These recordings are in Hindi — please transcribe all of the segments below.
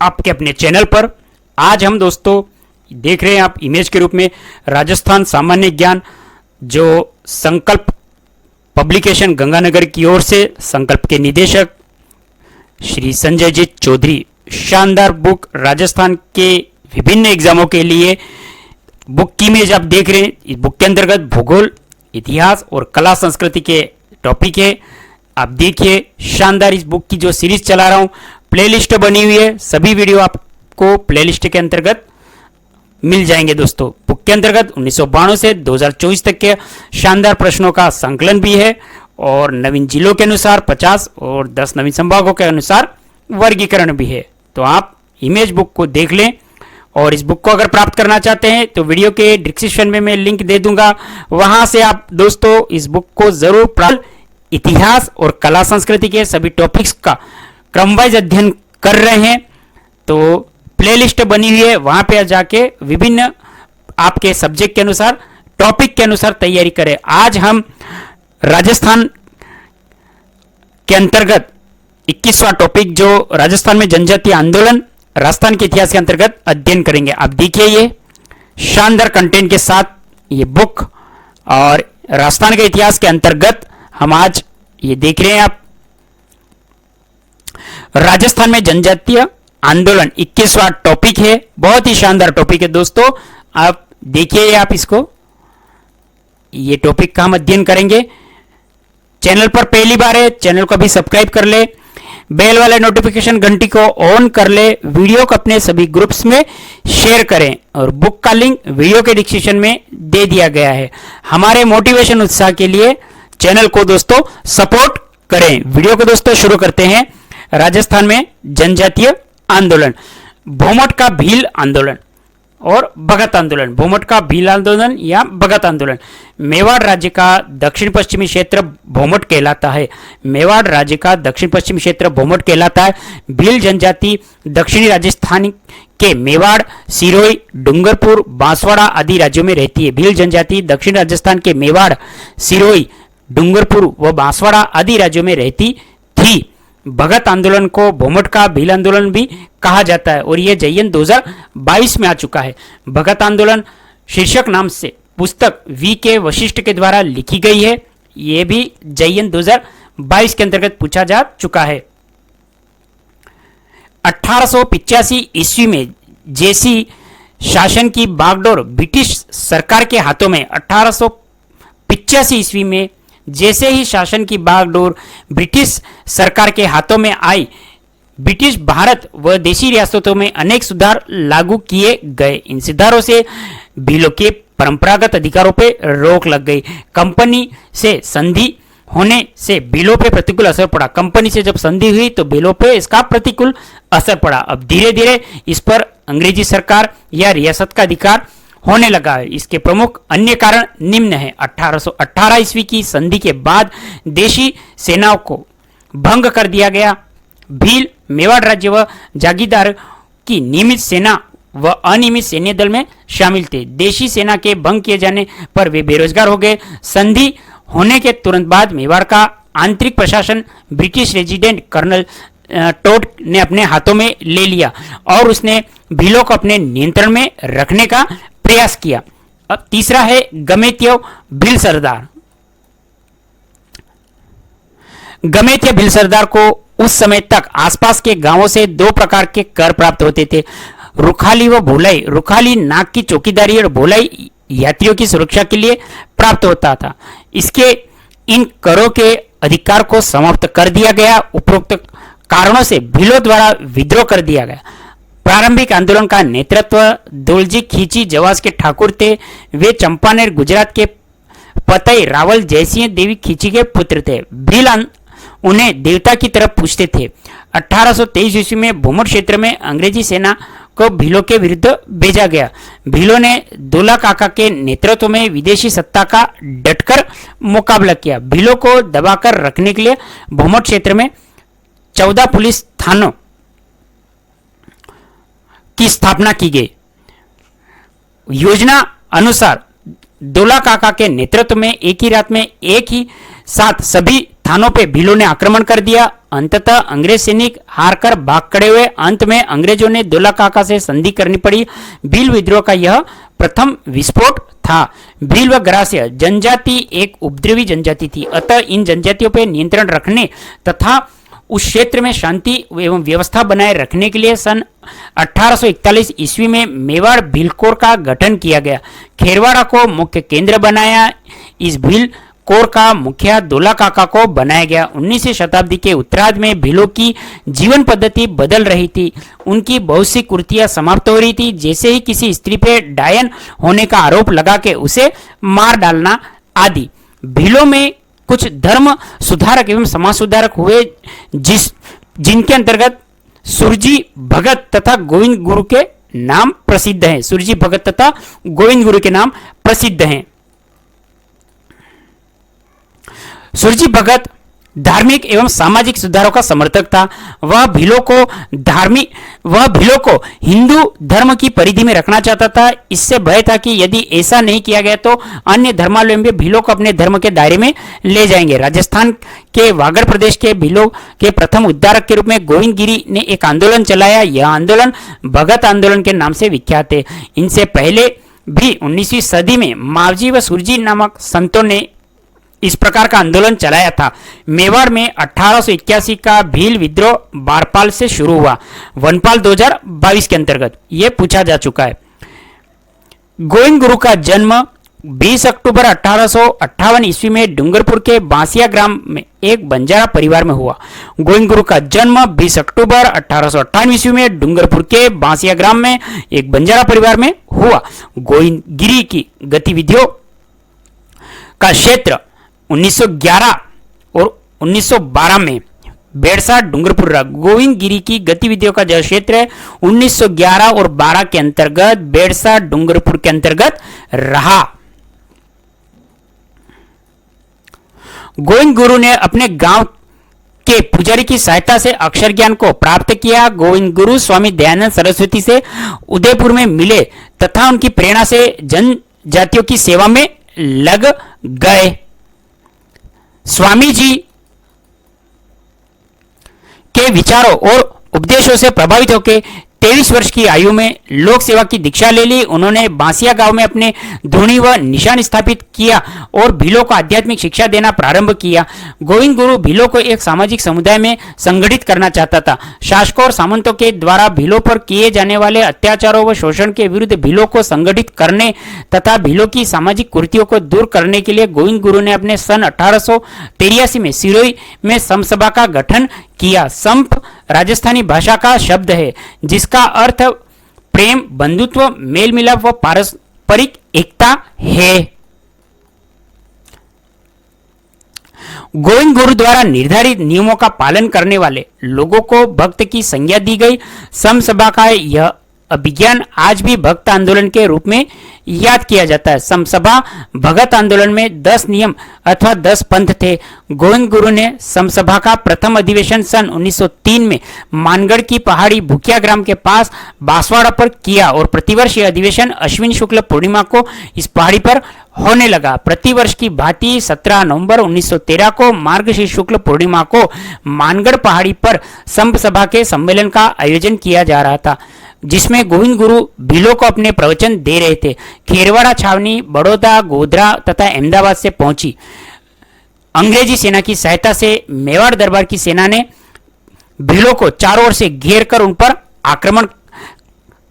आपके अपने चैनल पर। आज हम दोस्तों देख रहे हैं आप इमेज के रूप में राजस्थान सामान्य ज्ञान, जो संकल्प पब्लिकेशन गंगानगर की ओर से संकल्प के निदेशक श्री संजय जी चौधरी, शानदार बुक राजस्थान के विभिन्न एग्जामों के लिए बुक की इमेज आप देख रहे हैं। इस बुक के अंतर्गत भूगोल, इतिहास और कला संस्कृति के टॉपिक है। आप देखिए शानदार इस बुक की जो सीरीज चला रहा हूं, प्लेलिस्ट बनी हुई है, सभी वीडियो आपको प्लेलिस्ट के अंतर्गत मिल जाएंगे दोस्तों। बुक के अंतर्गत 1992 से 2024 तक के शानदार प्रश्नों का संकलन भी है और नवीन जिलों के अनुसार 50 और 10 नवीन संभागों के अनुसार वर्गीकरण भी है। तो आप इमेज बुक को देख लें और इस बुक को अगर प्राप्त करना चाहते हैं तो वीडियो के डिस्क्रिप्शन में मैं लिंक दे दूंगा, वहां से आप दोस्तों इस बुक को जरूर प्राप्त। इतिहास और कला संस्कृति के सभी टॉपिक्स का क्रमवाइज अध्ययन कर रहे हैं तो प्लेलिस्ट बनी हुई है, वहां पे जाके विभिन्न आपके सब्जेक्ट के अनुसार, टॉपिक के अनुसार तैयारी करें। आज हम राजस्थान के अंतर्गत 21वां टॉपिक जो राजस्थान में जनजातीय आंदोलन राजस्थान के इतिहास के अंतर्गत अध्ययन करेंगे। आप देखिए ये शानदार कंटेंट के साथ ये बुक और राजस्थान के इतिहास के अंतर्गत हम आज ये देख रहे हैं आप राजस्थान में जनजातीय आंदोलन 21वां टॉपिक है। बहुत ही शानदार टॉपिक है दोस्तों, आप देखिए आप इसको, ये टॉपिक का हम अध्ययन करेंगे। चैनल पर पहली बार है, चैनल को भी सब्सक्राइब कर ले, बेल वाले नोटिफिकेशन घंटी को ऑन कर ले, वीडियो को अपने सभी ग्रुप्स में शेयर करें और बुक का लिंक वीडियो के डिस्क्रिप्शन में दे दिया गया है। हमारे मोटिवेशन उत्साह के लिए चैनल को दोस्तों सपोर्ट करें। वीडियो को दोस्तों शुरू करते हैं। राजस्थान में जनजातीय आंदोलन, भोमट का भील आंदोलन और भगत आंदोलन। भोमट का भील आंदोलन या भगत आंदोलन मेवाड़ राज्य का दक्षिण पश्चिमी क्षेत्र भोमट कहलाता है। मेवाड़ राज्य का दक्षिण पश्चिमी क्षेत्र भोमट कहलाता है। भील जनजाति दक्षिणी राजस्थान के मेवाड़, सिरोही, डूंगरपुर, बांसवाड़ा आदि राज्यों में रहती है। भील जनजाति दक्षिण राजस्थान के मेवाड़, सिरोही, डूंगरपुर व बांसवाड़ा आदि राज्यों में रहती थी। भगत आंदोलन को भोमट का भील आंदोलन भी कहा जाता है और यह जयंत 2022 में आ चुका है। भगत आंदोलन शीर्षक नाम से पुस्तक वी के वशिष्ठ के द्वारा लिखी गई है। यह भी जयंत 2022 के अंतर्गत पूछा जा चुका है। 1885 ईस्वी में जैसी शासन की बागडोर ब्रिटिश सरकार के हाथों में 1885 ईस्वी में जैसे ही शासन की बागडोर ब्रिटिश सरकार के हाथों में आई, ब्रिटिश भारत व देशी रियासतों में अनेक सुधार लागू किए गए। इन सुधारों से भीलों के परंपरागत अधिकारों पर रोक लग गई। कंपनी से संधि होने से भीलों पे प्रतिकूल असर पड़ा। कंपनी से जब संधि हुई तो भीलों पे इसका प्रतिकूल असर पड़ा। अब धीरे धीरे इस पर अंग्रेजी सरकार या रियासत का अधिकार होने लगा है। इसके प्रमुख अन्य कारण निम्न है। 1818 ईस्वी की संधि के बाद देशी सेनाओं को भंग कर दिया गया। भील, मेवाड़ राज्य व जागीरदार की नियमित सेना व अनियमित सैन्य दल में शामिल थे। देशी सेना के भंग किए जाने पर वे बेरोजगार हो गए। संधि होने के तुरंत बाद मेवाड़ का आंतरिक प्रशासन ब्रिटिश रेजिडेंट कर्नल टोड ने अपने हाथों में ले लिया और उसने भीलों को अपने नियंत्रण में रखने का प्रयास किया। अब तीसरा है गमेतिया भील सरदार। गमेतिया भील सरदार को उस समय तक आसपास के गांवों से दो प्रकार के कर प्राप्त होते थे, रुखाली व भोलाई। रुखाली नाक की चौकीदारी और भोलाई यात्रियों की सुरक्षा के लिए प्राप्त होता था। इसके इन करों के अधिकार को समाप्त कर दिया गया। उपरोक्त कारणों से भीलों द्वारा विद्रोह कर दिया गया। प्रारंभिक आंदोलन का नेतृत्व दौलजी खींची जवास के ठाकुर थे। वे चंपानेर गुजरात के पतई रावल जयसिंह देवी खींची के पुत्र थे। भील उन्हें देवता की तरफ पूजते थे। 1823 ईस्वी में भोमट क्षेत्र में अंग्रेजी सेना को भीलों के विरुद्ध भेजा गया। भीलों ने दोला काका के नेतृत्व में विदेशी सत्ता का डटकर मुकाबला किया। भीलों को दबाकर रखने के लिए भोमट क्षेत्र में 14 पुलिस थानों की स्थापना की गई। योजना अनुसार दोला काका के नेतृत्व में एक ही रात में एक ही साथ सभी थानों पे भीलों ने आक्रमण कर दिया। अंततः अंग्रेज सैनिक हारकर भाग खड़े हुए। अंत में अंग्रेजों ने दोला काका से संधि करनी पड़ी। भील विद्रोह का यह प्रथम विस्फोट था। भील व ग्रास्य जनजाति एक उपद्रवी जनजाति थी, अतः इन जनजातियों पर नियंत्रण रखने तथा उस क्षेत्र में शांति एवं व्यवस्था बनाए रखने के लिए सन 1841 ईस्वी में मेवाड़ भीलकोर का गठन किया गया। खेरवाड़ा को मुख्य केंद्र बनाया। इस भील कोर का मुखिया दोला काका को बनाया गया। 19वीं शताब्दी के उत्तरार्ध में भीलों की जीवन पद्धति बदल रही थी। उनकी बहुत सी कुर्तियां समाप्त हो रही थी, जैसे ही किसी स्त्री पे डायन होने का आरोप लगा के उसे मार डालना आदि। भीलों में कुछ धर्म सुधारक एवं समाज सुधारक हुए, जिनके अंतर्गत सुरजी भगत तथा गोविंद गुरु के नाम प्रसिद्ध हैं। सुरजी भगत तथा गोविंद गुरु के नाम प्रसिद्ध हैं। सुरजी भगत धार्मिक एवं सामाजिक सुधारों का समर्थक था। वह भीलों को हिंदू धर्म की परिधि में रखना चाहता था। इससे भय था कि यदि ऐसा नहीं किया गया तो अन्य धर्मावलंबी भीलों को अपने धर्म के दायरे में ले जाएंगे। राजस्थान के वागड़ प्रदेश के भीलों के प्रथम उद्धारक के रूप में गोविंद गिरी ने एक आंदोलन चलाया। यह आंदोलन भगत आंदोलन के नाम से विख्यात है। इनसे पहले भी 19वीं सदी में मावजी व सुरजी नामक संतों ने इस प्रकार का आंदोलन चलाया था। मेवाड़ में 1881 का भील विद्रोह बारपाल से शुरू हुआ। वनपाल 2022 के अंतर्गत यह पूछा जा चुका है। गोविंद गुरु का जन्म 20 अक्टूबर 1858 ईस्वी में डूंगरपुर के बांसिया ग्राम में एक बंजारा परिवार में हुआ। गोविंद गुरु का जन्म 20 अक्टूबर 1858 ईस्वी में डूंगरपुर के बांसिया ग्राम में एक बंजारा परिवार में हुआ। गोविंद गिरी की गतिविधियों का क्षेत्र 1911 और 1912 में बेड़सा डूंगरपुर रहा। गोविंद गिरी की गतिविधियों का जो क्षेत्र है 1911 और 12 के अंतर्गत बेड़सा डूंगरपुर के अंतर्गत रहा। गोविंद गुरु ने अपने गांव के पुजारी की सहायता से अक्षर ज्ञान को प्राप्त किया। गोविंद गुरु स्वामी दयानंद सरस्वती से उदयपुर में मिले तथा उनकी प्रेरणा से जनजातियों की सेवा में लग गए। स्वामी जी के विचारों और उपदेशों से प्रभावित होकर 23 वर्ष की आयु में लोक सेवा की दीक्षा ले ली। उन्होंने बांसिया गांव में अपने धुनी व निशान स्थापित किया और भीलों को आध्यात्मिक शिक्षा देना प्रारंभ किया। गोविंद गुरु भीलों को एक सामाजिक समुदाय में संगठित करना चाहता था। शासकों और सामंतों के द्वारा भीलों पर किए जाने वाले अत्याचारों व शोषण के विरुद्ध भीलों को संगठित करने तथा भीलों की सामाजिक कुरीतियों को दूर करने के लिए गोविंद गुरु ने अपने सन 1883 में सिरोही में समसभा का गठन किया। संप राजस्थानी भाषा का शब्द है जिसका अर्थ प्रेम, बंधुत्व, मेल मिलाप व पारस्परिक एकता है। गोविंद गुरु द्वारा निर्धारित नियमों का पालन करने वाले लोगों को भक्त की संज्ञा दी गई। समसभा का यह अभिज्ञान आज भी भक्त आंदोलन के रूप में याद किया जाता है। समसभा भगत आंदोलन में 10 नियम अथवा 10 पंथ थे। गोविंद गुरु ने समसभा का प्रथम अधिवेशन सन 1903 में मानगढ़ की पहाड़ी भूकिया ग्राम के पास बांसवाड़ा पर किया और प्रतिवर्ष यह अधिवेशन अश्विन शुक्ल पूर्णिमा को इस पहाड़ी पर होने लगा। प्रतिवर्ष की भांति 17 नवंबर 1913 को मार्गशीर्ष शुक्ल पूर्णिमा को मानगढ़ पहाड़ी पर समसभा के सम्मेलन का आयोजन किया जा रहा था, जिसमें गोविंद गुरु भीलों को अपने प्रवचन दे रहे थे। खेरवाड़ा छावनी बड़ौदा, गोधरा तथा अहमदाबाद से पहुंची। अंग्रेजी सेना की सहायता से मेवाड़ दरबार की सेना ने भीलों को चारों ओर से घेर कर उन पर आक्रमण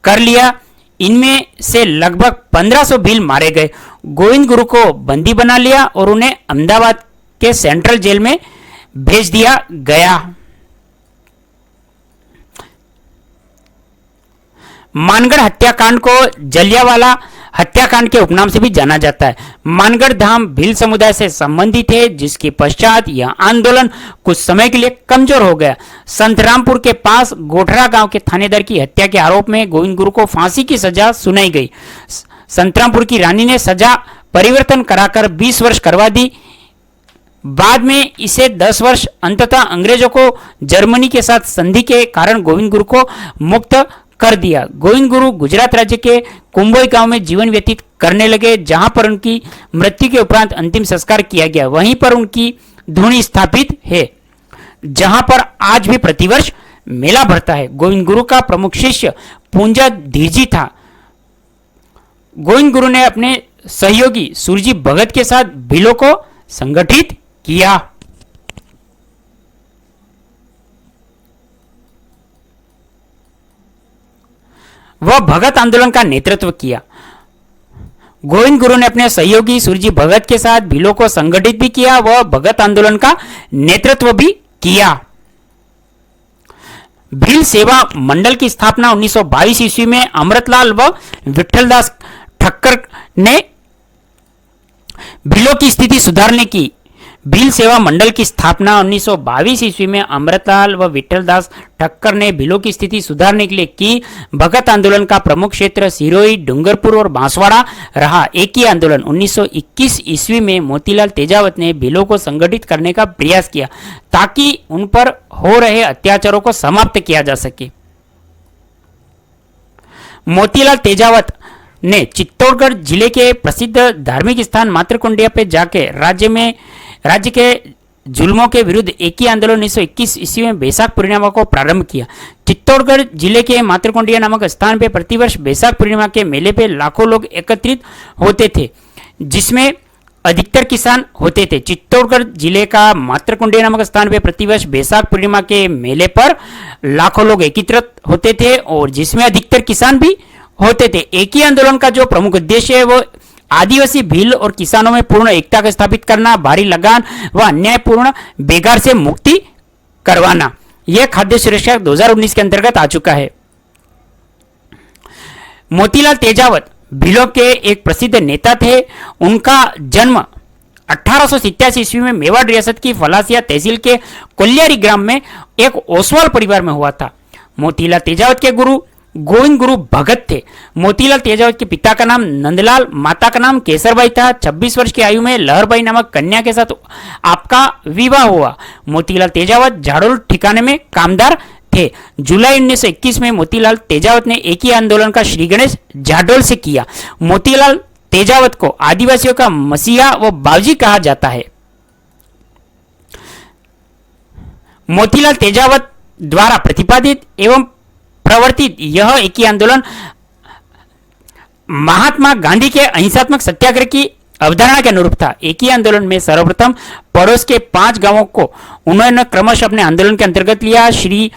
कर लिया। इनमें से लगभग 1500 भील मारे गए। गोविंद गुरु को बंदी बना लिया और उन्हें अहमदाबाद के सेंट्रल जेल में भेज दिया गया। मानगढ़ हत्याकांड को जलियांवाला हत्याकांड के उपनाम से भी जाना जाता है। मानगढ़ धाम भील समुदाय से संबंधित है, जिसके पश्चात यह आंदोलन कुछ समय के लिए कमजोर हो गया। संतरामपुर के पास गोठरा गांव के थानेदार की हत्या के आरोप में गोविंद गुरु को फांसी की सजा सुनाई गई। संतरामपुर की रानी ने सजा परिवर्तन कराकर 20 वर्ष करवा दी। बाद में इसे 10 वर्ष, अंततः अंग्रेजों को जर्मनी के साथ संधि के कारण गोविंद गुरु को मुक्त कर दिया। गोविंद गुरु गुजरात राज्य के कुंभोई गांव में जीवन व्यतीत करने लगे, जहां पर उनकी मृत्यु के उपरांत अंतिम संस्कार किया गया। वहीं पर उनकी धूनी स्थापित है, जहां पर आज भी प्रतिवर्ष मेला भरता है। गोविंद गुरु का प्रमुख शिष्य पूंजा धीरजी था। गोविंद गुरु ने अपने सहयोगी सूरजी भगत के साथ भीलों को संगठित किया। वह भगत आंदोलन का नेतृत्व किया। गोविंद गुरु ने अपने सहयोगी सूरजी भगत के साथ भीलों को संगठित भी किया। वह भगत आंदोलन का नेतृत्व भी किया। भील सेवा मंडल की स्थापना 1922 ईस्वी में अमृतलाल व विठलदास ठक्कर ने भीलों की स्थिति सुधारने की। भील सेवा मंडल की स्थापना 1922 ईस्वी में अमृतलाल व विठलदास ठक्कर ने भीलों की स्थिति सुधारने के लिए की। भगत आंदोलन का प्रमुख क्षेत्र सिरोही, डूंगरपुर और बांसवाड़ा रहा। एक ही आंदोलन 1921 ईस्वी में मोतीलाल तेजावत ने भीलों को संगठित करने का प्रयास किया, ताकि उन पर हो रहे अत्याचारों को समाप्त किया जा सके। मोतीलाल तेजावत ने चित्तौड़गढ़ जिले के प्रसिद्ध धार्मिक स्थान मातृकुंडिया पे जाके राज्य के जुल्मों के विरुद्ध एक ही आंदोलन 1921 ईस्वी में बैसाख पूर्णिमा को प्रारंभ किया। चित्तौड़गढ़ जिले के मातृकुंडिया नामक स्थान पे प्रतिवर्ष बैसाख पूर्णिमा के मेले पे लाखों लोग एकत्रित होते थे, जिसमें अधिकतर किसान होते थे। चित्तौड़गढ़ जिले का मातृकुंडिया नामक स्थान पे प्रतिवर्ष बैसाख पूर्णिमा के मेले पर लाखों लोग एकत्रित होते थे और जिसमें अधिकतर किसान भी होते थे। एक ही आंदोलन का जो प्रमुख उद्देश्य है वो आदिवासी भील और किसानों में पूर्ण एकता को स्थापित करना, भारी लगान व अन्यायपूर्ण बेगार से मुक्ति करवाना। यह खाद्य सुरक्षा 2019 के अंतर्गत आ चुका है। मोतीलाल तेजावत भीलों के एक प्रसिद्ध नेता थे। उनका जन्म 1887 ईस्वी में मेवाड़ रियासत की फलासिया तहसील के कोल्यारी ग्राम में एक ओसवाल परिवार में हुआ था। मोतीलाल तेजावत के गुरु गोविंद गुरु भगत थे। मोतीलाल तेजावत के पिता का नाम नंदलाल, माता का नाम केसरबाई था। 26 वर्ष की आयु में लहरबाई नामक कन्या के साथ आपका विवाह हुआ। मोतीलाल तेजावत झाड़ोल ठिकाने में कामदार थे। जुलाई 1921 में मोतीलाल तेजावत ने एक ही आंदोलन का श्री गणेश जाडोल से किया। मोतीलाल तेजावत को आदिवासियों का मसीहा व बावजी कहा जाता है। मोतीलाल तेजावत द्वारा प्रतिपादित एवं प्रवर्तित यह एक ही आंदोलन महात्मा गांधी के अहिंसात्मक सत्याग्रह की अवधारणा के अनुरूप था। एक ही आंदोलन में सर्वप्रथम पड़ोस के 5 गांवों को उन्होंने क्रमशः अपने आंदोलन के अंतर्गत लिया। श्री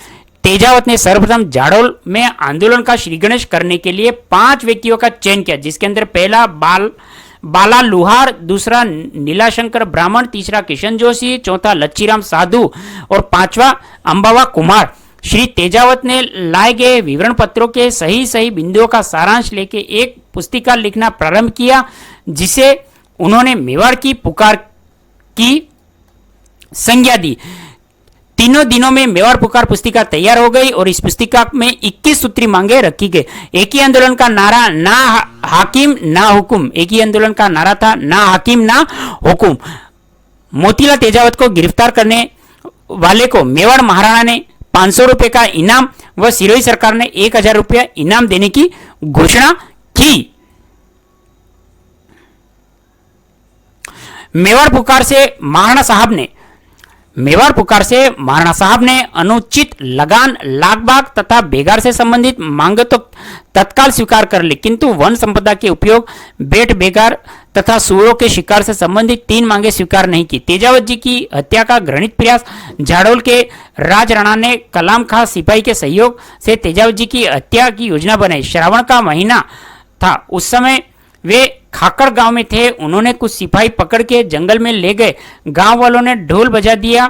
तेजावत ने सर्वप्रथम जाडोल में आंदोलन का श्री गणेश करने के लिए 5 व्यक्तियों का चयन किया, जिसके अंदर पहला बाला लुहार, दूसरा नीलाशंकर ब्राह्मण, तीसरा किशन जोशी, चौथा लच्छीराम साधु और 5वां अंबावा कुमार। श्री तेजावत ने लाए गए विवरण पत्रों के सही बिंदुओं का सारांश लेके एक पुस्तिका लिखना प्रारंभ किया, जिसे उन्होंने मेवाड़ की पुकार की संज्ञा दी। तीनों दिनों में मेवाड़ पुकार पुस्तिका तैयार हो गई और इस पुस्तिका में 21 सूत्री मांगे रखी गई। एक ही आंदोलन का नारा ना हाकिम ना हुकुम, एक ही आंदोलन का नारा था ना हाकिम ना हुकुम। मोतीलाल तेजावत को गिरफ्तार करने वाले को मेवाड़ महाराणा ने 500 रुपए का इनाम व सिरोही सरकार ने 1000 रुपया इनाम देने की घोषणा की। मेवाड़ पुकार से महाराणा साहब ने अनुचित लगान, लागबाग तथा बेगार से संबंधित मांग तो तत्काल स्वीकार कर ली, किंतु वन संपदा के उपयोग, बेट बेगार तथा सुअरों के शिकार से संबंधित 3 मांगे स्वीकार नहीं की। तेजावत जी की हत्या का घृणित प्रयास झाड़ोल के राज राणा ने कलाम खां सिपाही के सहयोग से तेजावत जी की हत्या की योजना बनाई। श्रावण का महीना था, उस समय वे खाकर गांव में थे। उन्होंने कुछ सिपाही पकड़ के जंगल में ले गए। गांव वालों ने ढोल बजा दिया,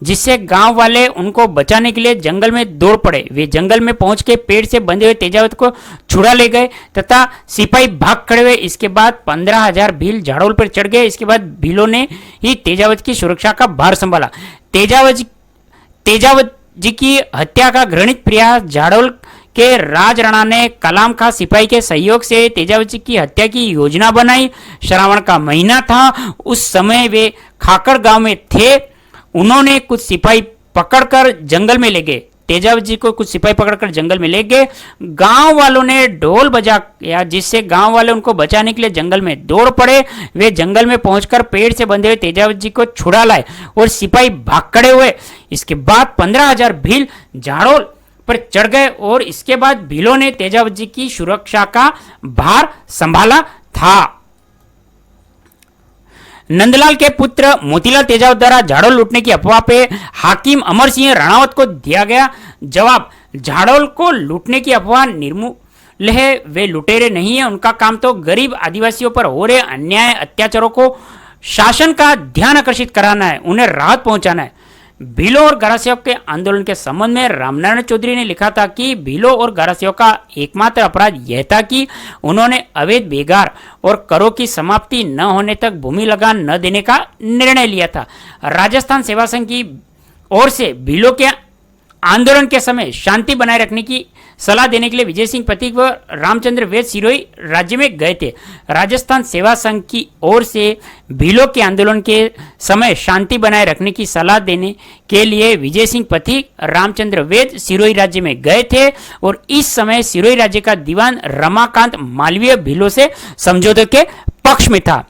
जिससे गांव वाले उनको बचाने के लिए जंगल में दौड़ पड़े। वे जंगल में पहुंच के पेड़ से बंधे हुए तेजावत को छुड़ा ले गए तथा सिपाही भाग खड़े हुए। इसके बाद 15,000 भील झाड़ोल पर चढ़ गए। इसके बाद भीलों ने ही तेजावत की सुरक्षा का भार संभाला। तेजावत जी की हत्या का घृणित प्रयास झाड़ोल के राज राणा ने कलाम खां सिपाही के सहयोग से तेजावत जी की हत्या की योजना बनाई। श्रावण का महीना था, उस समय वे खाकर गांव में थे। उन्होंने कुछ सिपाही पकड़कर जंगल में ले गए। तेजावत जी को कुछ सिपाही पकड़कर जंगल में ले गए। गांव वालों ने ढोल बजाया, जिससे गांव वाले उनको बचाने के लिए जंगल में दौड़ पड़े। वे जंगल में पहुंचकर पेड़ से बंधे हुए तेजावत जी को छुड़ा लाए और सिपाही भाग खड़े हुए। इसके बाद 15,000 भील झाड़ोल पर चढ़ गए और इसके बाद भीलों ने तेजावत जी की सुरक्षा का भार संभाला था। नंदलाल के पुत्र मोतीलाल तेजावत द्वारा झाड़ोल लूटने की अफवाह पे हाकिम अमर सिंह राणावत को दिया गया जवाब, झाड़ोल को लूटने की अफवाह निर्मूल है, वे लुटेरे नहीं है। उनका काम तो गरीब आदिवासियों पर हो रहे अन्याय अत्याचारों को शासन का ध्यान आकर्षित कराना है, उन्हें राहत पहुंचाना है। भीलों और गारासेवक के आंदोलन के संबंध में रामनारायण चौधरी ने लिखा था कि भीलों और गारासेवक का एकमात्र अपराध यह था कि उन्होंने अवैध बेगार और करों की समाप्ति न होने तक भूमि लगान न देने का निर्णय लिया था। राजस्थान सेवा संघ की ओर से भीलों के आंदोलन के समय शांति बनाए रखने की सलाह देने के लिए विजय सिंह पथिक व रामचंद्र वेद सिरोही राज्य में गए थे। राजस्थान सेवा संघ की ओर से भीलों के आंदोलन के समय शांति बनाए रखने की सलाह देने के लिए विजय सिंह पथिक रामचंद्र वेद सिरोही राज्य में गए थे और इस समय सिरोही राज्य का दीवान रमाकांत मालवीय भीलों से समझौते के पक्ष में था।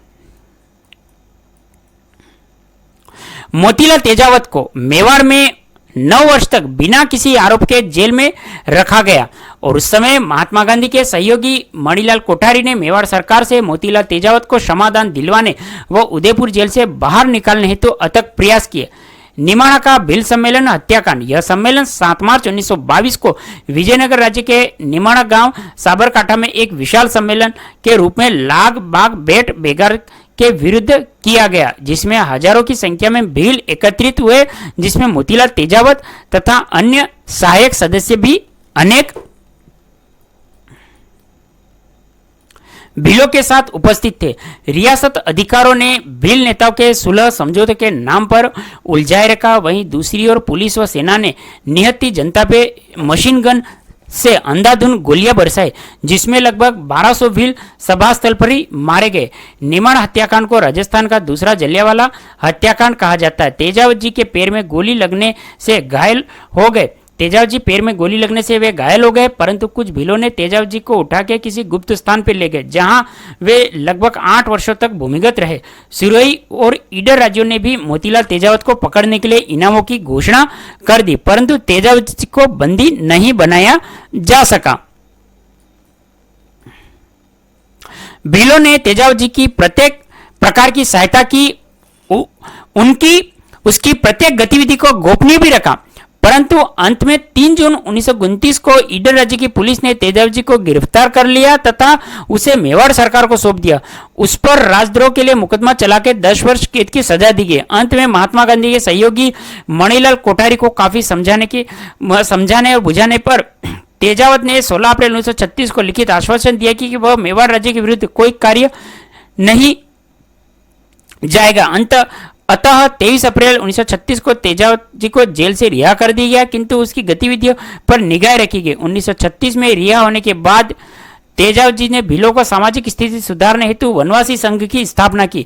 मोतीलाल तेजावत को मेवाड़ में 9 वर्ष तक बिना किसी आरोप के जेल में रखा गया और उस समय महात्मा गांधी के सहयोगी मणिलाल कोठारी ने मेवाड़ सरकार से मोतीलाल तेजावत को क्षमादान दिलवाने व उदयपुर जेल से बाहर निकालने हेतु अथक प्रयास किए। निमाड़ा का भील सम्मेलन हत्याकांड, यह सम्मेलन 7 मार्च 1922 को विजयनगर राज्य के निमाड़ा गांव साबरकाठा में एक विशाल सम्मेलन के रूप में लाग बाग बेट बेगार के विरुद्ध किया गया, जिसमें हजारों की संख्या में भील एकत्रित हुए, जिसमें मोतीलाल तेजावत तथा अन्य सहायक सदस्य भी अनेक भीलों के साथ उपस्थित थे। रियासत अधिकारों ने भील नेताओं के सुलह समझौते के नाम पर उलझाए रखा। वहीं दूसरी ओर पुलिस व सेना ने निहत्ती जनता पे मशीन गन से अंधाधुंध गोलियां बरसाई, जिसमें लगभग 1200 भील सभा स्थल पर ही मारे गए। निमाड़ हत्याकांड को राजस्थान का दूसरा जलियांवाला हत्याकांड कहा जाता है। तेजावत जी के पैर में गोली लगने से घायल हो गए। तेजावत जी पैर में गोली लगने से वे घायल हो गए, परंतु कुछ भीलों ने तेजावत जी को उठा के किसी गुप्त स्थान पर ले गए, जहां वे लगभग 8 वर्षों तक भूमिगत रहे। सिरोही और ईडर राज्यों ने भी मोतीलाल तेजावत को पकड़ने के लिए इनामों की घोषणा कर दी, परंतु तेजावत जी को बंदी नहीं बनाया जा सका। भीलों ने तेजावत जी की प्रत्येक प्रकार की सहायता की, उसकी प्रत्येक गतिविधि को गोपनीय भी रखा, परंतु अंत में 3 जून 1929 को ईडर राज्य की पुलिस ने तेजावत जी को गिरफ्तार कर लिया तथा उसे मेवाड़ सरकार को सौंप दिया। उस पर राजद्रोह के लिए मुकदमा चला के 10 वर्ष कैद की सजा दी गई। अंत में महात्मा गांधी के सहयोगी मणिलाल कोठारी को काफी समझाने और बुझाने पर तेजावत ने 16 अप्रैल 1936 को लिखित आश्वासन दिया कि वह मेवाड़ राज्य के विरुद्ध कोई कार्य नहीं जाएगा। अतः 23 अप्रैल 1936 को तेजावत जी को जेल से रिहा कर दिया गया, किंतु उसकी गतिविधियों पर निगाह रखी गई। 1936 में रिहा होने के बाद तेजावत जी ने भीलों को सामाजिक स्थिति सुधारने हेतु वनवासी संघ की स्थापना की।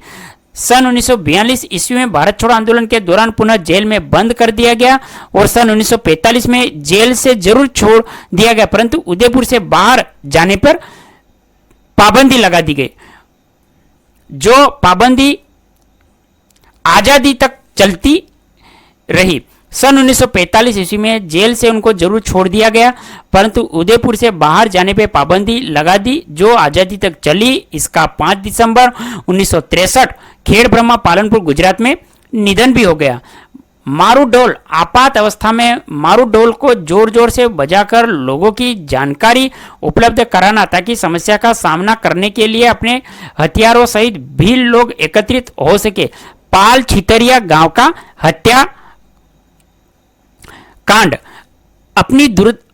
सन 1942 ईस्वी में भारत छोड़ो आंदोलन के दौरान पुनः जेल में बंद कर दिया गया और सन 1945 में जेल से जरूर छोड़ दिया गया, परंतु उदयपुर से बाहर जाने पर पाबंदी लगा दी गई, जो पाबंदी आजादी तक चलती रही। सन 1945 ईस्वी में जेल से उनको जरूर छोड़ दिया गया, परंतु उदयपुर से बाहर जाने पे पाबंदी लगा दी, जो आजादी तक चली। इसका 5 दिसंबर 1963 खेड़ ब्रह्मा पालनपुर गुजरात में निधन भी हो गया। मारू ढोल, आपात अवस्था में मारू ढोल को जोर जोर से बजाकर लोगों की जानकारी उपलब्ध कराना, ताकि समस्या का सामना करने के लिए अपने हथियारों सहित भील लोग एकत्रित हो सके। पाल छितरिया गांव का हत्या कांड, अपनी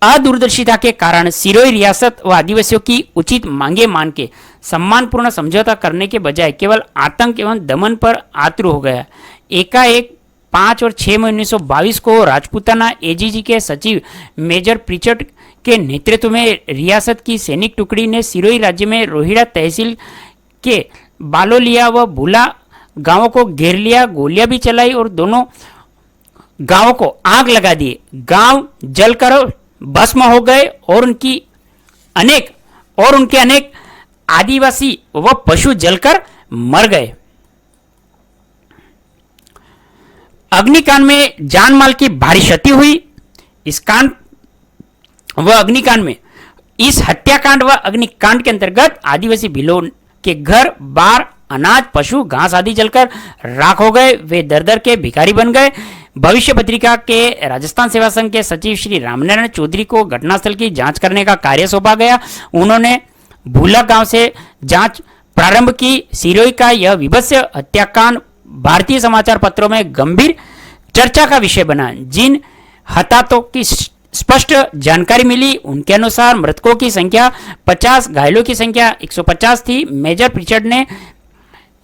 अदूरदर्शिता के कारण सिरोही रियासत व आदिवासियों की उचित मांगे मान के सम्मानपूर्ण समझौता करने के बजाय केवल आतंक एवं दमन पर आतुर हो गया। एकाएक 5 और 6 मई 1922 को राजपूताना एजीजी के सचिव मेजर प्रिचर्ड के नेतृत्व में रियासत की सैनिक टुकड़ी ने सिरोही राज्य में रोहिड़ा तहसील के बालोलिया व भूला गांवों को घेर लिया, गोलियां भी चलाई और दोनों गांवों को आग लगा दिए, गांव जलकर भस्म हो गए और उनके अनेक आदिवासी व पशु जलकर मर गए। अग्निकांड में जान माल की भारी क्षति हुई। इस हत्याकांड व अग्निकांड के अंतर्गत आदिवासी भीलों के घर बार, अनाज, पशु, घास आदि जलकर राख हो गए। वे दर दर के भिखारी बन गए। भविष्य पत्रिका के राजस्थान सेवा संघ के सचिव श्री रामनारायण चौधरी को घटनास्थल की जांच करने का कार्य सौंपा गया। उन्होंने भूला गांव से जांच प्रारंभ की। सिरोही का यह विभत्स हत्याकांड भारतीय समाचार पत्रों में गंभीर चर्चा का विषय बना। जिन हताहतों की स्पष्ट जानकारी मिली, उनके अनुसार मृतकों की संख्या 50, घायलों की संख्या 150 थी। मेजर प्रिचर्ड ने,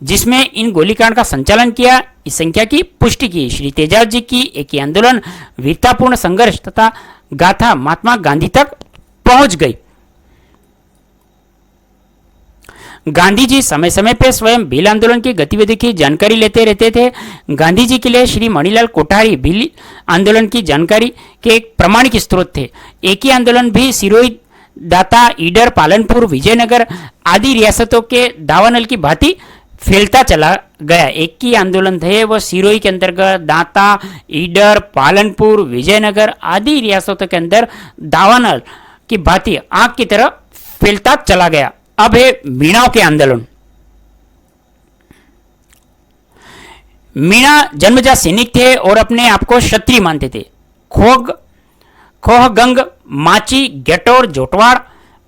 जिसमें इन गोलीकांड का संचालन किया, इस संख्या की पुष्टि की। श्री तेजाब जी की एक ही आंदोलन, वीरतापूर्ण संघर्ष तथा गाथा महात्मा गांधी तक पहुंच गई। गांधी जी समय समय पर स्वयं भील आंदोलन की गतिविधि की जानकारी लेते रहते थे। गांधी जी के लिए श्री मणिलाल कोठारी भील आंदोलन की जानकारी के एक प्रामाणिक स्रोत थे। एक ही आंदोलन भी सिरोही, दाता, ईडर, पालनपुर, विजयनगर आदि रियासतों के दावानल की भांति फैलता चला गया। एक ही आंदोलन थे वह सिरोही के अंतर्गत दाता, ईडर, पालनपुर, विजयनगर आदि रियासतों के अंदर दावानल की भांति आग की तरह फैलता चला गया। अब है मीणाओं के आंदोलन। मीणा जन्मजात सैनिक थे और अपने आप को क्षत्रिय मानते थे। खोहगंग, माची, गेटौर, जोटवाड़,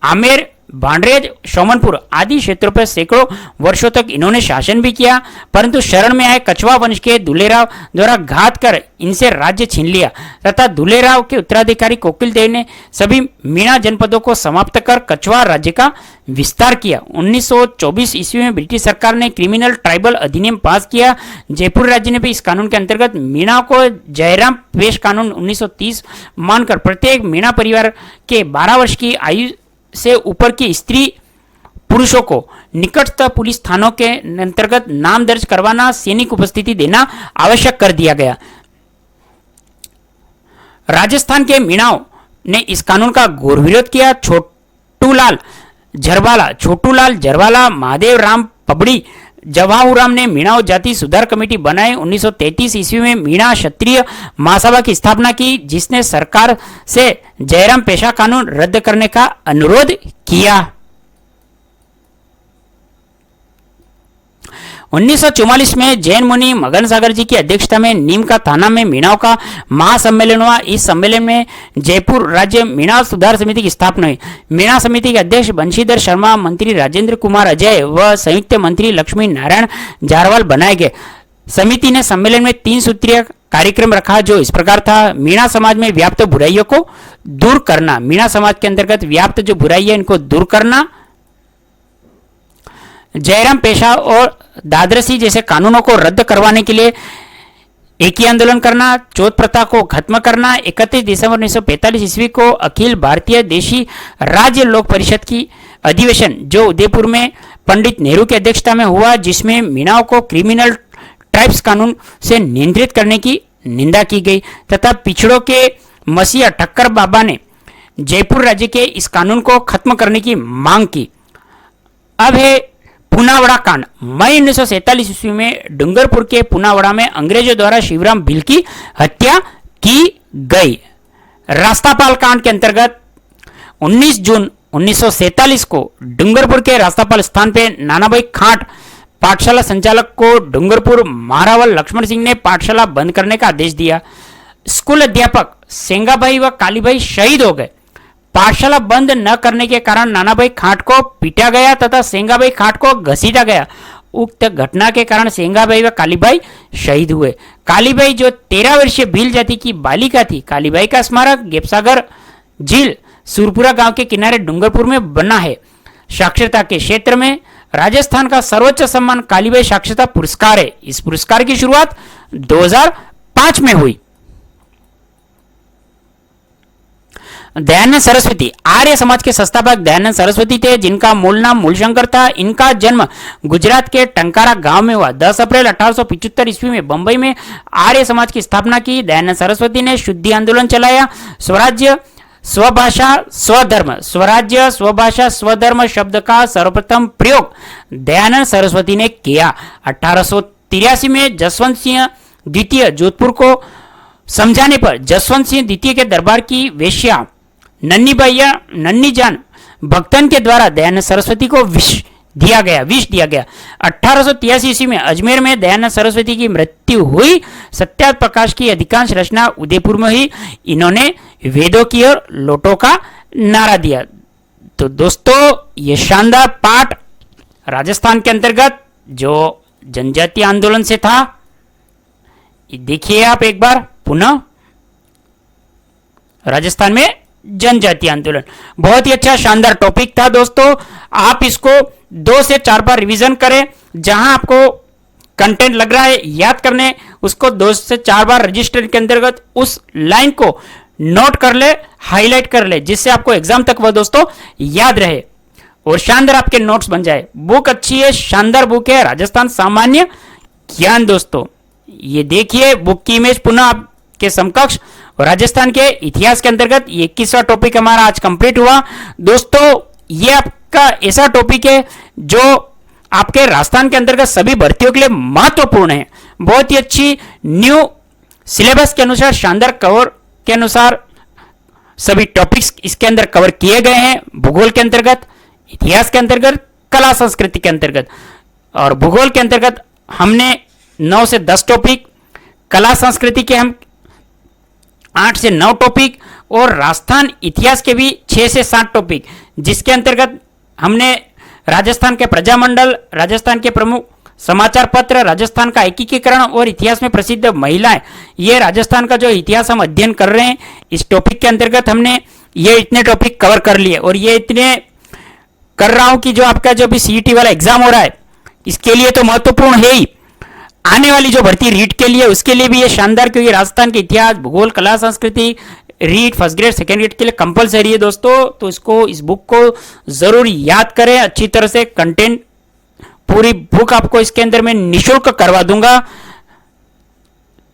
आमेर, भांडरेज, सोमनपुर आदि क्षेत्रों पर सैकड़ों वर्षों तक इन्होंने शासन भी किया, परंतु शरण में आए कछवा वंश के दुलेराव द्वारा घात कर इनसे राज्य छीन लिया तथा दुलेराव के उत्तराधिकारी कोकिल देव ने सभी मीणा जनपदों को समाप्त कर कछवा राज्य का विस्तार किया। 1924 ईस्वी में ब्रिटिश सरकार ने क्रिमिनल ट्राइबल अधिनियम पास किया। जयपुर राज्य ने भी इस कानून के अंतर्गत मीणा को जयराम पेश कानून 1930 मानकर प्रत्येक मीणा परिवार के 12 वर्ष की आयु से ऊपर की स्त्री पुरुषों को निकटस्थ पुलिस थानों के अंतर्गत नाम दर्ज करवाना, सैनिक उपस्थिति देना आवश्यक कर दिया गया। राजस्थान के मीणाओं ने इस कानून का घोर विरोध किया। छोटूलाल झरवाला, महादेव राम पबड़ी, जवाहूराम ने मीणाओं जाति सुधार कमेटी बनाई। 1933 ईस्वी में मीणा क्षत्रिय महासभा की स्थापना की, जिसने सरकार से जयराम पेशा कानून रद्द करने का अनुरोध किया। 1944 में जैन मुनि मगन सागर जी की अध्यक्षता में नीम का थाना में मीणाओं का महासम्मेलन हुआ। इस सम्मेलन में जयपुर राज्य मीणा सुधार समिति की स्थापना हुई। मीणा समिति के अध्यक्ष बंशीधर शर्मा, मंत्री राजेंद्र कुमार अजय व संयुक्त मंत्री लक्ष्मी नारायण जारवाल बनाए गए। समिति ने सम्मेलन में 3 सूत्रीय कार्यक्रम रखा, जो इस प्रकार था। मीणा समाज में व्याप्त बुराइयों को दूर करना। मीणा समाज के अंतर्गत व्याप्त जो बुराई है इनको दूर करना। जयराम पेशा और दादरसी जैसे कानूनों को रद्द करवाने के लिए एक ही आंदोलन करना। चौथ प्रथा को खत्म करना। 31 दिसंबर 1945 ईस्वी को अखिल भारतीय देशी राज्य लोक परिषद की अधिवेशन, जो उदयपुर में पंडित नेहरू की अध्यक्षता में हुआ, जिसमें मीणाओं को क्रिमिनल ट्राइब्स कानून से नियंत्रित करने की निंदा की गई तथा पिछड़ों के मसीहा ठक्कर बाबा ने जयपुर राज्य के इस कानून को खत्म करने की मांग की। अब है पुनावड़ा कांड। मई 1947 ईस्वी में डूंगरपुर के पुनावड़ा में अंग्रेजों द्वारा शिवराम भील की हत्या की गई। रास्तापाल कांड के अंतर्गत 19 जून 1947 को डूंगरपुर के रास्तापाल स्थान पे नानाभाई खाट पाठशाला संचालक को डूंगरपुर महारावल लक्ष्मण सिंह ने पाठशाला बंद करने का आदेश दिया। स्कूल अध्यापक सेंगाभाई व कालीभाई शहीद हो गए। पाठशाला बंद न करने के कारण नानाभाई खाट को पीटा गया तथा सेंगाभाई खाट को घसीटा गया। उक्त घटना के कारण सेंगाभाई व कालीभाई शहीद हुए। कालीबाई जो 13 वर्षीय भील जाति की बालिका थी, कालीबाई का स्मारक गेपसागर झील सुरपुरा गांव के किनारे डूंगरपुर में बना है। साक्षरता के क्षेत्र में राजस्थान का सर्वोच्च सम्मान कालीबाई साक्षरता पुरस्कार है। इस पुरस्कार की शुरुआत 2005 में हुई। दयानंद सरस्वती आर्य समाज के संस्थापक दयानंद सरस्वती थे, जिनका मूल नाम मूलशंकर था। इनका जन्म गुजरात के टंकारा गांव में हुआ। 10 अप्रैल 1875 ईस्वी में बंबई में आर्य समाज की स्थापना की। दयानंद सरस्वती ने शुद्धि आंदोलन चलाया। स्वराज्य स्वभाषा स्वधर्म, स्वराज्य स्वभाषा स्वधर्म शब्द का सर्वप्रथम प्रयोग दयानंद सरस्वती ने किया। 1883 में जसवंत सिंह द्वितीय जोधपुर को समझाने पर जसवंत सिंह द्वितीय के दरबार की वेश्या नन्नी जान भक्तन के द्वारा दयानंद सरस्वती को विष दिया गया। 1883 ईस्वी में अजमेर में दयानंद सरस्वती की मृत्यु हुई। सत्यार्थ प्रकाश की अधिकांश रचना उदयपुर में हुई। इन्होंने वेदों की ओर लौटो का नारा दिया। तो दोस्तों, ये शानदार पाठ राजस्थान के अंतर्गत जो जनजातीय आंदोलन से था, देखिए आप एक बार पुनः। राजस्थान में जनजातीय आंदोलन बहुत ही अच्छा शानदार टॉपिक था दोस्तों। आप इसको 2 से 4 बार रिवीजन करें। जहां आपको कंटेंट लग रहा है याद करने, उसको 2 से 4 बार रजिस्टर के अंतर्गत उस लाइन को नोट कर ले, हाईलाइट कर ले, जिससे आपको एग्जाम तक वह दोस्तों याद रहे और शानदार आपके नोट्स बन जाए। बुक अच्छी है, शानदार बुक है, राजस्थान सामान्य ज्ञान दोस्तों। ये देखिए बुक की इमेज पुनः आपके समकक्ष। राजस्थान के इतिहास के अंतर्गत 21वां टॉपिक हमारा आज कंप्लीट हुआ दोस्तों। ये आपका ऐसा टॉपिक है जो आपके राजस्थान के अंतर्गत सभी भर्तियों के लिए महत्वपूर्ण है। बहुत ही अच्छी न्यू सिलेबस के अनुसार, शानदार कवर के अनुसार सभी टॉपिक्स इसके अंदर कवर किए गए हैं। भूगोल के अंतर्गत, इतिहास के अंतर्गत, कला संस्कृति के अंतर्गत। और भूगोल के अंतर्गत हमने 9 से 10 टॉपिक, कला संस्कृति के हम 8 से 9 टॉपिक और राजस्थान इतिहास के भी 6 से 7 टॉपिक, जिसके अंतर्गत हमने राजस्थान के प्रजामंडल, राजस्थान के प्रमुख समाचार पत्र, राजस्थान का एकीकरण और इतिहास में प्रसिद्ध महिलाएं, ये राजस्थान का जो इतिहास हम अध्ययन कर रहे हैं, इस टॉपिक के अंतर्गत हमने ये इतने टॉपिक कवर कर लिए। और ये इतने कर रहा हूं कि जो आपका जो भी सीईटी वाला एग्जाम हो रहा है, इसके लिए तो महत्वपूर्ण है ही, आने वाली जो भर्ती रीट के लिए उसके लिए भी ये शानदार, क्योंकि राजस्थान के इतिहास, भूगोल, कला संस्कृति REET first grade second grade के लिए कंपलसरी है दोस्तों। तो इसको, इस बुक को जरूर याद करें अच्छी तरह से। कंटेंट पूरी बुक आपको इसके अंदर मैं निःशुल्क करवा दूंगा।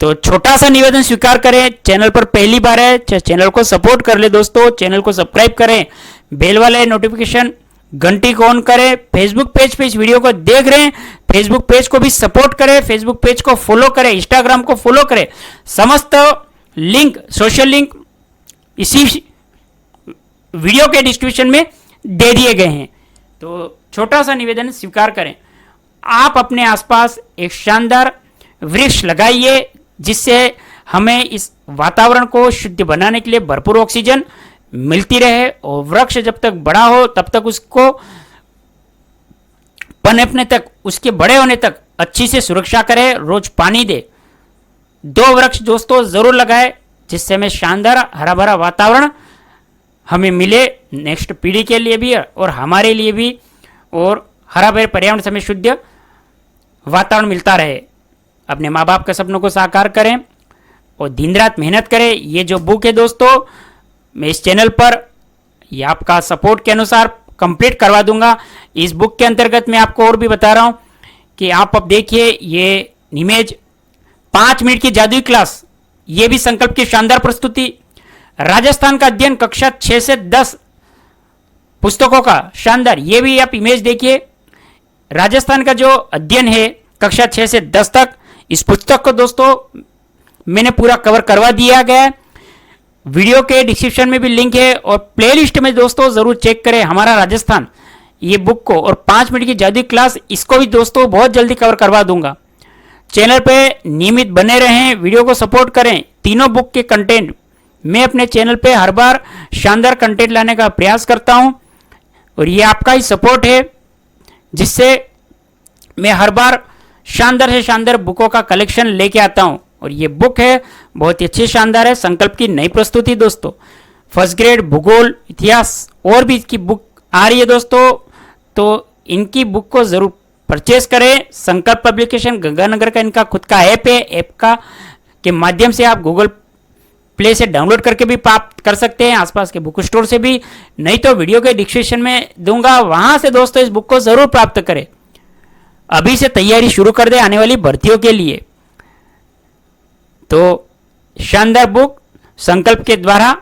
तो छोटा सा निवेदन स्वीकार करें, चैनल पर पहली बार है, चैनल को सपोर्ट कर ले दोस्तों, चैनल को सब्सक्राइब करें, बेल वाले नोटिफिकेशन घंटी को ऑन करें। फेसबुक पेज पे इस वीडियो को देख रहे हैं, फेसबुक पेज को भी सपोर्ट करें, फेसबुक पेज को फॉलो करें, इंस्टाग्राम को फॉलो करें। समस्त लिंक, सोशल लिंक इसी वीडियो के डिस्क्रिप्शन में दे दिए गए हैं। तो छोटा सा निवेदन स्वीकार करें, आप अपने आसपास एक शानदार वृक्ष लगाइए, जिससे हमें इस वातावरण को शुद्ध बनाने के लिए भरपूर ऑक्सीजन मिलती रहे। और वृक्ष जब तक बड़ा हो तब तक उसको पनपने तक, उसके बड़े होने तक अच्छी से सुरक्षा करें, रोज पानी दे। 2 वृक्ष दोस्तों जरूर लगाए, जिससे हमें शानदार हरा भरा वातावरण हमें मिले, नेक्स्ट पीढ़ी के लिए भी और हमारे लिए भी, और हरा भरे पर्यावरण से हमें शुद्ध वातावरण मिलता रहे। अपने माँ बाप के सपनों को साकार करें और दिन रात मेहनत करें। ये जो बुक है दोस्तों, मैं इस चैनल पर ये आपका सपोर्ट के अनुसार कंप्लीट करवा दूंगा। इस बुक के अंतर्गत मैं आपको और भी बता रहा हूं कि आप अब देखिए ये इमेज 5 मिनट की जादुई क्लास, ये भी संकल्प की शानदार प्रस्तुति। राजस्थान का अध्ययन कक्षा 6 से 10 पुस्तकों का शानदार, ये भी आप इमेज देखिए। राजस्थान का जो अध्ययन है कक्षा 6 से 10 तक, इस पुस्तक को दोस्तों मैंने पूरा कवर करवा दिया गया है। वीडियो के डिस्क्रिप्शन में भी लिंक है और प्लेलिस्ट में दोस्तों जरूर चेक करें हमारा राजस्थान, ये बुक को। और 5 मिनट की जादुई क्लास, इसको भी दोस्तों बहुत जल्दी कवर करवा दूंगा। चैनल पे नियमित बने रहें, वीडियो को सपोर्ट करें। तीनों बुक के कंटेंट मैं अपने चैनल पे हर बार शानदार कंटेंट लाने का प्रयास करता हूं, और ये आपका ही सपोर्ट है, जिससे मैं हर बार शानदार से शानदार बुकों का कलेक्शन लेके आता हूं। और ये बुक है बहुत ही अच्छी शानदार है, संकल्प की नई प्रस्तुति दोस्तों। फर्स्ट ग्रेड भूगोल, इतिहास और भी इसकी बुक आ रही है दोस्तों, तो इनकी बुक को जरूर परचेज करें। संकल्प पब्लिकेशन गंगानगर का इनका खुद का ऐप है, ऐप का के माध्यम से आप गूगल प्ले से डाउनलोड करके भी प्राप्त कर सकते हैं, आसपास के बुक स्टोर से भी, नहीं तो वीडियो के डिस्क्रिप्शन में दूंगा, वहां से दोस्तों इस बुक को जरूर प्राप्त करें। अभी से तैयारी शुरू कर दे आने वाली भर्तियों के लिए। तो शानदार बुक संकल्प के द्वारा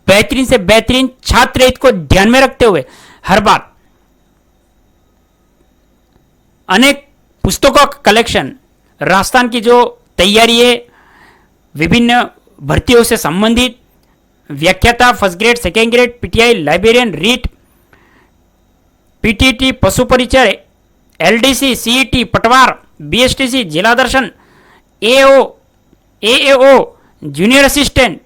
बेहतरीन से बेहतरीन छात्र हित को ध्यान में रखते हुए हर बार अनेक पुस्तकों का कलेक्शन, राजस्थान की जो तैयारी है, विभिन्न भर्तियों से संबंधित व्याख्याता, first grade, second grade, PTI, librarian, REET, PTT, पशु परिचय, एलडीसी, सीईटी, पटवार, बीएसटीसी, जिला दर्शन, एओ, एएओ, जूनियर असिस्टेंट,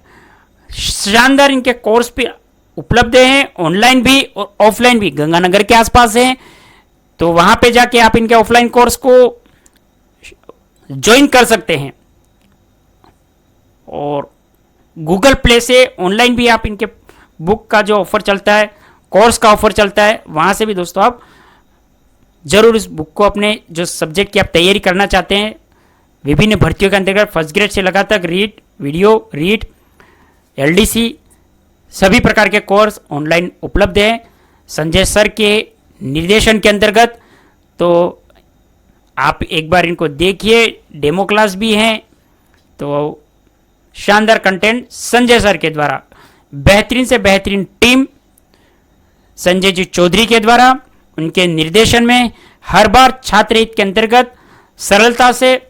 शानदार इनके कोर्स भी उपलब्ध हैं, ऑनलाइन भी और ऑफलाइन भी। गंगानगर के आसपास हैं तो वहां पे जाके आप इनके ऑफलाइन कोर्स को ज्वाइन कर सकते हैं, और गूगल प्ले से ऑनलाइन भी आप इनके बुक का जो ऑफर चलता है, कोर्स का ऑफर चलता है, वहां से भी दोस्तों आप जरूर इस बुक को अपने जो सब्जेक्ट की आप तैयारी करना चाहते हैं, विभिन्न भर्तियों के अंतर्गत फर्स्ट ग्रेड से लगातार रीट, वीडियो, रीट, एलडीसी, सभी प्रकार के कोर्स ऑनलाइन उपलब्ध हैं संजय सर के निर्देशन के अंतर्गत। तो आप एक बार इनको देखिए, डेमो क्लास भी हैं। तो शानदार कंटेंट संजय सर के द्वारा, बेहतरीन से बेहतरीन टीम संजय जी चौधरी के द्वारा, उनके निर्देशन में हर बार छात्र हित के अंतर्गत सरलता से,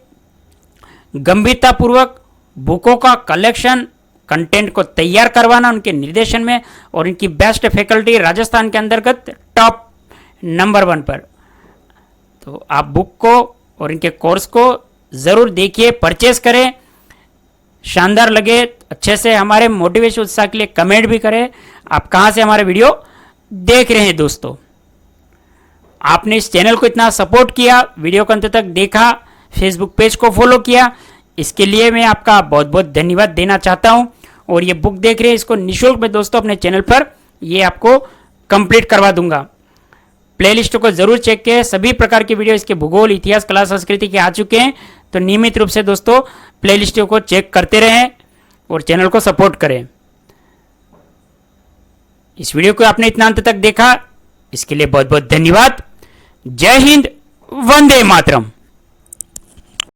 गंभीरतापूर्वक बुकों का कलेक्शन, कंटेंट को तैयार करवाना उनके निर्देशन में, और इनकी बेस्ट फैकल्टी राजस्थान के अंतर्गत टॉप नंबर 1 पर। तो आप बुक को और इनके कोर्स को जरूर देखिए, परचेस करें। शानदार लगे अच्छे से हमारे मोटिवेशन उत्साह के लिए कमेंट भी करें आप कहां से हमारे वीडियो देख रहे हैं। दोस्तों आपने इस चैनल को इतना सपोर्ट किया, वीडियो को अंत तक देखा, फेसबुक पेज को फॉलो किया, इसके लिए मैं आपका बहुत बहुत धन्यवाद देना चाहता हूं। और ये बुक देख रहे हैं, इसको निःशुल्क में दोस्तों अपने चैनल पर ये आपको कंप्लीट करवा दूंगा। प्लेलिस्ट को जरूर चेक करें, सभी प्रकार की वीडियो इसके भूगोल, इतिहास, कला, संस्कृति के आ चुके हैं। तो नियमित रूप से दोस्तों प्लेलिस्टों को चेक करते रहें और चैनल को सपोर्ट करें। इस वीडियो को आपने इतना अंत तक देखा, इसके लिए बहुत बहुत धन्यवाद। जय हिंद, वंदे मातरम।